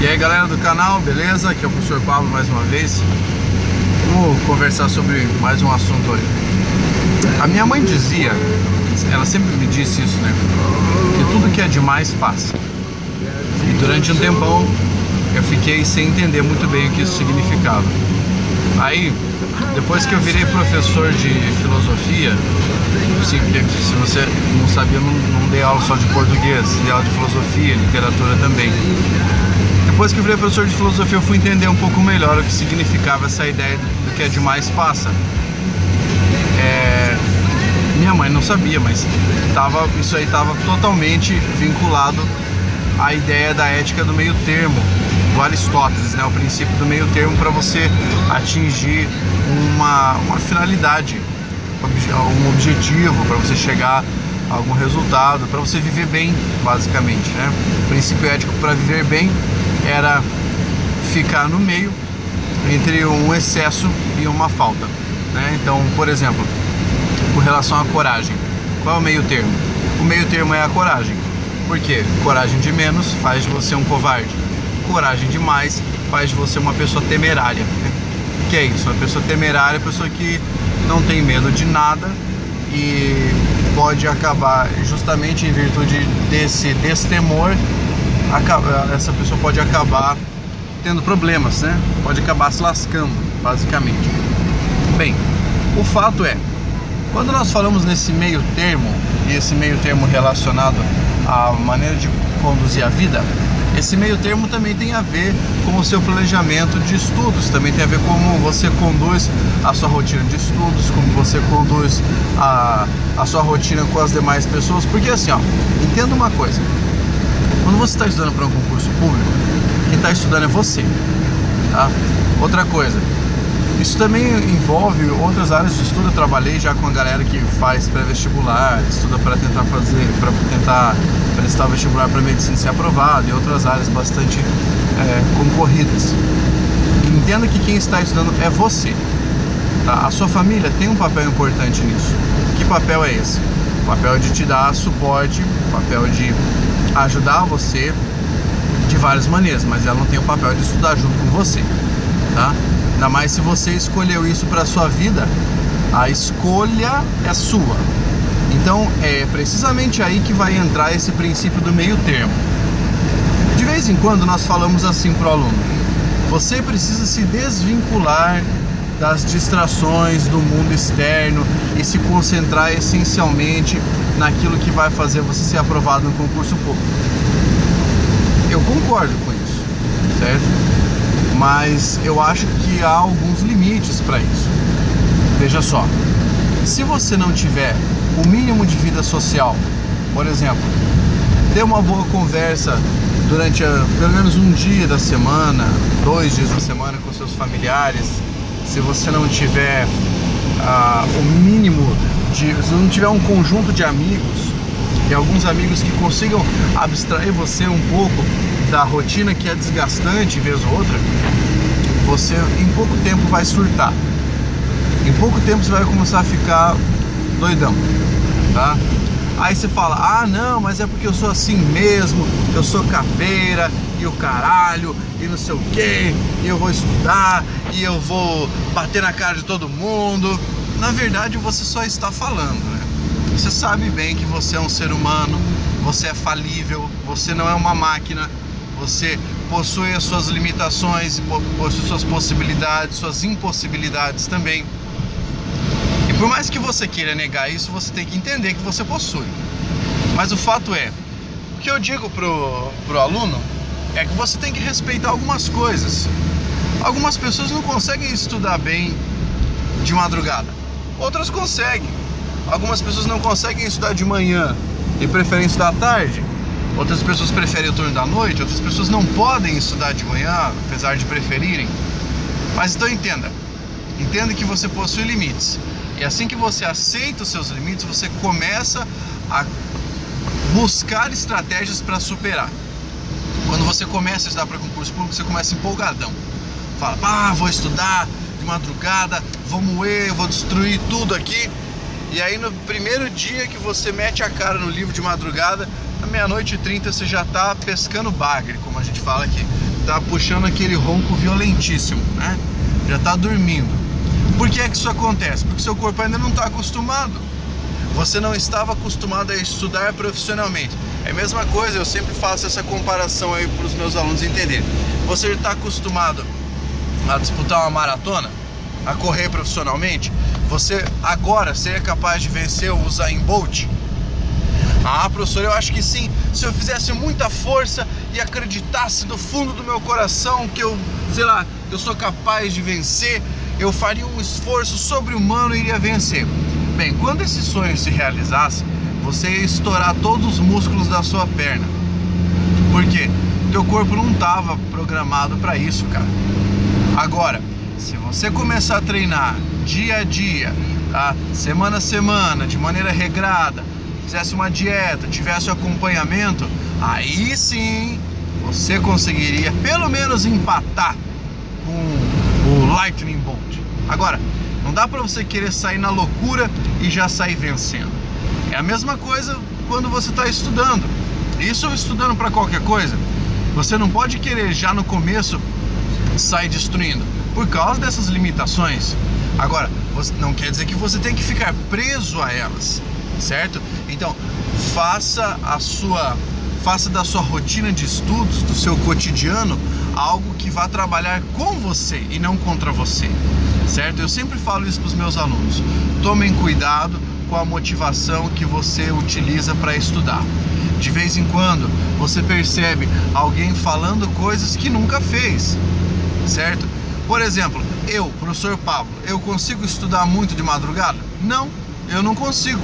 E aí galera do canal, beleza? Aqui é o professor Pablo mais uma vez. Vamos conversar sobre mais um assunto hoje. A minha mãe dizia, ela sempre me disse isso, né? Que tudo que é demais passa. E durante um tempão eu fiquei sem entender muito bem o que isso significava. Aí, depois que eu virei professor de filosofia, se você não sabia, eu não dei aula só de português, dei aula de filosofia, literatura também. Depois que eu virei professor de filosofia, eu fui entender um pouco melhor o que significava essa ideia do que é demais passa. Minha mãe não sabia, mas isso aí estava totalmente vinculado à ideia da ética do meio termo, do Aristóteles, né? O princípio do meio termo para você atingir uma finalidade, um objetivo, para você chegar a algum resultado, para você viver bem, basicamente, né? O princípio ético para viver bem era ficar no meio entre um excesso e uma falta, né? Então, por exemplo, com relação à coragem, qual é o meio termo? O meio termo é a coragem. Por quê? Coragem de menos faz de você um covarde. Coragem de mais faz de você uma pessoa temerária. O que é isso? Uma pessoa temerária é uma pessoa que não tem medo de nada e pode acabar, justamente em virtude desse destemor, essa pessoa pode acabar tendo problemas, né? Pode acabar se lascando, basicamente. Bem, o fato é, quando nós falamos nesse meio termo, e esse meio termo relacionado à maneira de conduzir a vida, esse meio termo também tem a ver com o seu planejamento de estudos, também tem a ver com como você conduz a sua rotina de estudos, como você conduz a sua rotina com as demais pessoas, porque assim, ó, entenda uma coisa, quando você está estudando para um concurso público, quem está estudando é você, tá? Outra coisa, isso também envolve outras áreas de estudo. Eu trabalhei já com a galera que faz pré-vestibular, estuda para tentar prestar o vestibular para medicina ser aprovado, e outras áreas bastante concorridas. Entenda que quem está estudando é você, tá? A sua família tem um papel importante nisso. Que papel é esse? O papel de te dar suporte, o papel de ajudar você de várias maneiras, mas ela não tem o papel de estudar junto com você, tá? Ainda mais se você escolheu isso para a sua vida, a escolha é sua. Então é precisamente aí que vai entrar esse princípio do meio termo. De vez em quando nós falamos assim para o aluno: você precisa se desvincular das distrações do mundo externo e se concentrar essencialmente naquilo que vai fazer você ser aprovado no concurso público. Eu concordo com isso, certo? Mas eu acho que há alguns limites para isso. Veja só, se você não tiver o mínimo de vida social, por exemplo, ter uma boa conversa durante pelo menos um dia da semana, 2 dias da semana com seus familiares, se você não tiver o mínimo se não tiver um conjunto de amigos, e alguns amigos que consigam abstrair você um pouco da rotina que é desgastante vez ou outra, você em pouco tempo vai surtar. Em pouco tempo você vai começar a ficar doidão, tá? Aí você fala: ah não, mas é porque eu sou assim mesmo, eu sou caveira e o caralho e não sei o que, e eu vou estudar e eu vou bater na cara de todo mundo. Na verdade você só está falando, né? Você sabe bem que você é um ser humano, você é falível, você não é uma máquina, você possui as suas limitações, possui suas possibilidades, suas impossibilidades também. E por mais que você queira negar isso, você tem que entender que você possui. Mas o fato é, o que eu digo pro aluno é que você tem que respeitar algumas coisas. Algumas pessoas não conseguem estudar bem de madrugada, outras conseguem. Algumas pessoas não conseguem estudar de manhã e preferem estudar à tarde. Outras pessoas preferem o turno da noite, outras pessoas não podem estudar de manhã, apesar de preferirem. Mas então entenda que você possui limites. E assim que você aceita os seus limites, você começa a buscar estratégias para superar. Quando você começa a estudar para concurso público, você começa empolgadão. Fala: vou estudar de madrugada, vou moer, eu vou destruir tudo aqui. E aí no primeiro dia que você mete a cara no livro de madrugada, à 00:30 você já está pescando bagre, como a gente fala aqui. tá puxando aquele ronco violentíssimo, né? Já tá dormindo. Por que é que isso acontece? Porque seu corpo ainda não está acostumado. Você não estava acostumado a estudar profissionalmente. É a mesma coisa, eu sempre faço essa comparação aí para os meus alunos entenderem. Você está acostumado a disputar uma maratona, a correr profissionalmente? Você agora seria capaz de vencer o Usain Bolt? Ah, professor, eu acho que sim. Se eu fizesse muita força e acreditasse do fundo do meu coração que eu sou capaz de vencer, eu faria um esforço sobre-humano e iria vencer. Bem, quando esse sonho se realizasse, você ia estourar todos os músculos da sua perna. Por quê? Teu corpo não estava programado para isso, cara. Agora, se você começar a treinar dia a dia, tá? Semana a semana, de maneira regrada, fizesse uma dieta, tivesse um acompanhamento, aí sim você conseguiria pelo menos empatar com o Lightning Bolt. Agora, não dá para você querer sair na loucura e já sair vencendo. É a mesma coisa quando você está estudando. Isso estudando para qualquer coisa. Você não pode querer já no começo sair destruindo por causa dessas limitações. Agora, não quer dizer que você tem que ficar preso a elas, certo? Então, faça da sua rotina de estudos, do seu cotidiano, algo que vá trabalhar com você e não contra você, certo? Eu sempre falo isso para os meus alunos. Tomem cuidado com a motivação que você utiliza para estudar. De vez em quando, você percebe alguém falando coisas que nunca fez, certo? Por exemplo, eu, professor Pablo, eu consigo estudar muito de madrugada? Não, eu não consigo.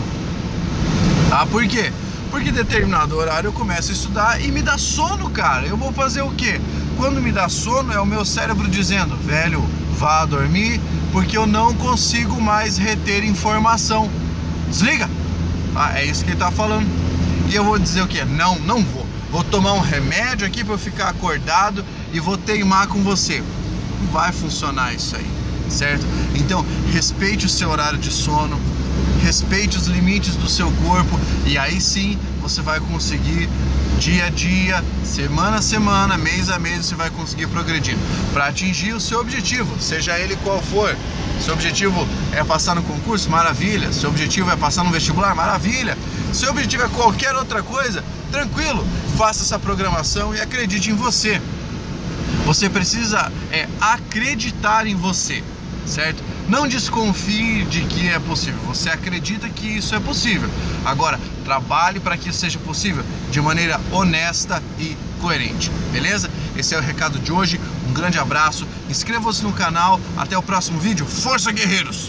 Tá? Por quê? Porque em determinado horário eu começo a estudar e me dá sono, cara. Eu vou fazer o quê? Quando me dá sono, é o meu cérebro dizendo: velho, vá dormir, porque eu não consigo mais reter informação. Desliga! Ah, é isso que ele tá falando. E eu vou dizer o quê? Não, não vou. Vou tomar um remédio aqui para eu ficar acordado e vou teimar com você. Não vai funcionar isso aí, certo? Então, respeite o seu horário de sono, respeite os limites do seu corpo, e aí sim você vai conseguir dia a dia, semana a semana, mês a mês, você vai conseguir progredir para atingir o seu objetivo, seja ele qual for. Seu objetivo é passar no concurso? Maravilha. Seu objetivo é passar no vestibular? Maravilha. Seu objetivo é qualquer outra coisa? Tranquilo, faça essa programação e acredite em você. Você precisa acreditar em você, certo? Não desconfie de que é possível. Você acredita que isso é possível. Agora, trabalhe para que isso seja possível de maneira honesta e coerente. Beleza? Esse é o recado de hoje. Um grande abraço. Inscreva-se no canal. Até o próximo vídeo. Força, guerreiros!